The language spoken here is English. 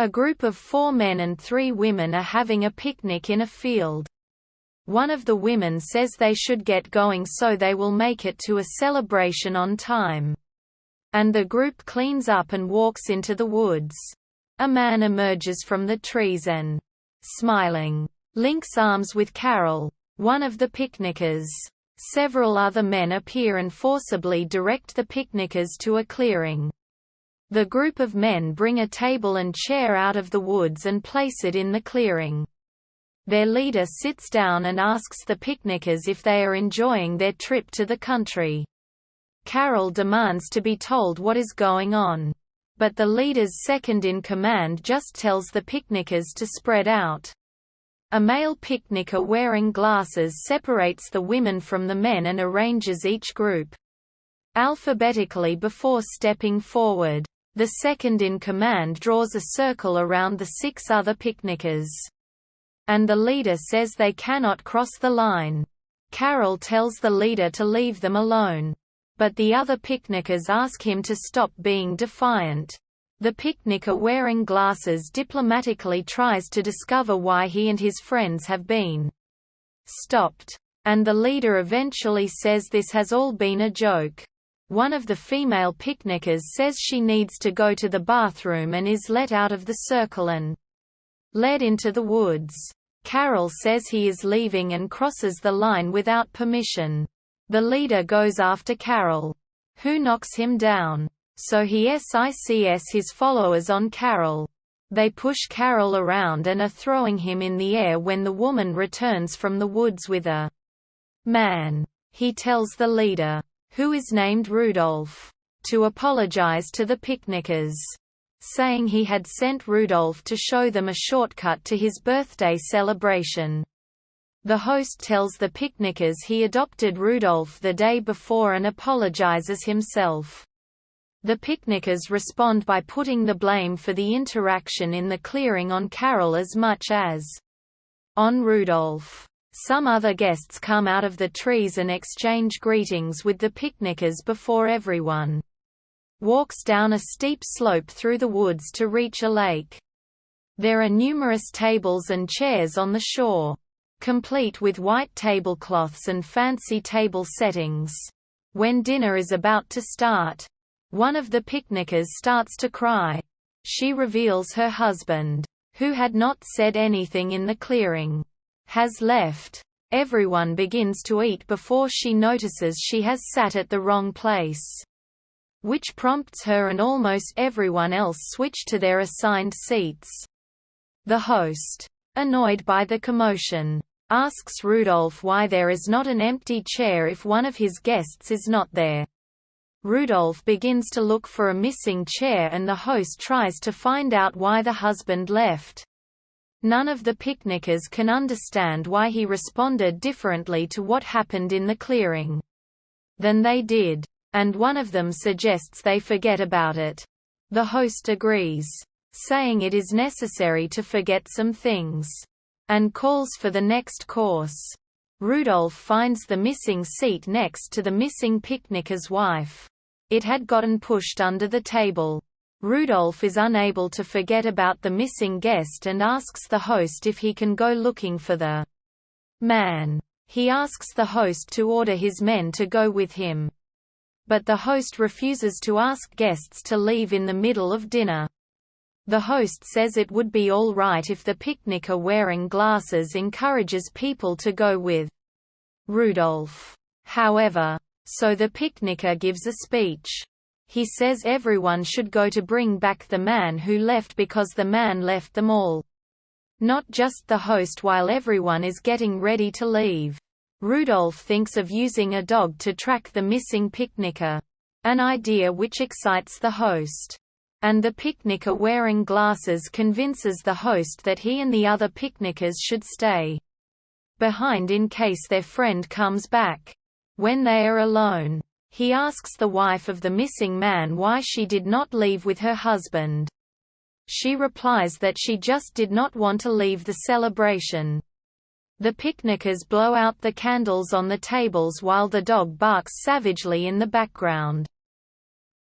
A group of 4 men and 3 women are having a picnic in a field. One of the women says they should get going so they will make it to a celebration on time. And the group cleans up and walks into the woods. A man emerges from the trees and, smiling, links arms with Carol, one of the picnickers. Several other men appear and forcibly direct the picnickers to a clearing. The group of men bring a table and chair out of the woods and place it in the clearing. Their leader sits down and asks the picnickers if they are enjoying their trip to the country. Carol demands to be told what is going on. But the leader's second-in-command just tells the picnickers to spread out. A male picnicker wearing glasses separates the women from the men and arranges each group alphabetically before stepping forward. The second-in-command draws a circle around the 6 other picnickers. And the leader says they cannot cross the line. Carol tells the leader to leave them alone. But the other picnickers ask him to stop being defiant. The picnicker wearing glasses diplomatically tries to discover why he and his friends have been stopped. And the leader eventually says this has all been a joke. One of the female picnickers says she needs to go to the bathroom and is let out of the circle and led into the woods. Carol says he is leaving and crosses the line without permission. The leader goes after Carol, who knocks him down. So he sicks his followers on Carol. They push Carol around and are throwing him in the air when the woman returns from the woods with a man. He tells the leader, who is named Rudolph, to apologize to the picnickers, saying he had sent Rudolph to show them a shortcut to his birthday celebration. The host tells the picnickers he adopted Rudolph the day before and apologizes himself. The picnickers respond by putting the blame for the interaction in the clearing on Carol as much as on Rudolph. Some other guests come out of the trees and exchange greetings with the picnickers before everyone walks down a steep slope through the woods to reach a lake. There are numerous tables and chairs on the shore, complete with white tablecloths and fancy table settings. When dinner is about to start, one of the picnickers starts to cry. She reveals her husband, who had not said anything in the clearing, has left. Everyone begins to eat before she notices she has sat at the wrong place, which prompts her and almost everyone else switch to their assigned seats. The host, annoyed by the commotion, asks Rudolph why there is not an empty chair if one of his guests is not there. Rudolph begins to look for a missing chair and the host tries to find out why the husband left. None of the picnickers can understand why he responded differently to what happened in the clearing than they did, and one of them suggests they forget about it. The host agrees, saying it is necessary to forget some things, and calls for the next course. Rudolph finds the missing seat next to the missing picnicker's wife. It had gotten pushed under the table. Rudolph is unable to forget about the missing guest and asks the host if he can go looking for the man. He asks the host to order his men to go with him. But the host refuses to ask guests to leave in the middle of dinner. The host says it would be all right if the picnicker wearing glasses encourages people to go with Rudolph. However, so the picnicker gives a speech. He says everyone should go to bring back the man who left because the man left them all, not just the host, while everyone is getting ready to leave. Rudolph thinks of using a dog to track the missing picnicker, an idea which excites the host. And the picnicker wearing glasses convinces the host that he and the other picnickers should stay behind in case their friend comes back. When they are alone, he asks the wife of the missing man why she did not leave with her husband. She replies that she just did not want to leave the celebration. The picnickers blow out the candles on the tables while the dog barks savagely in the background.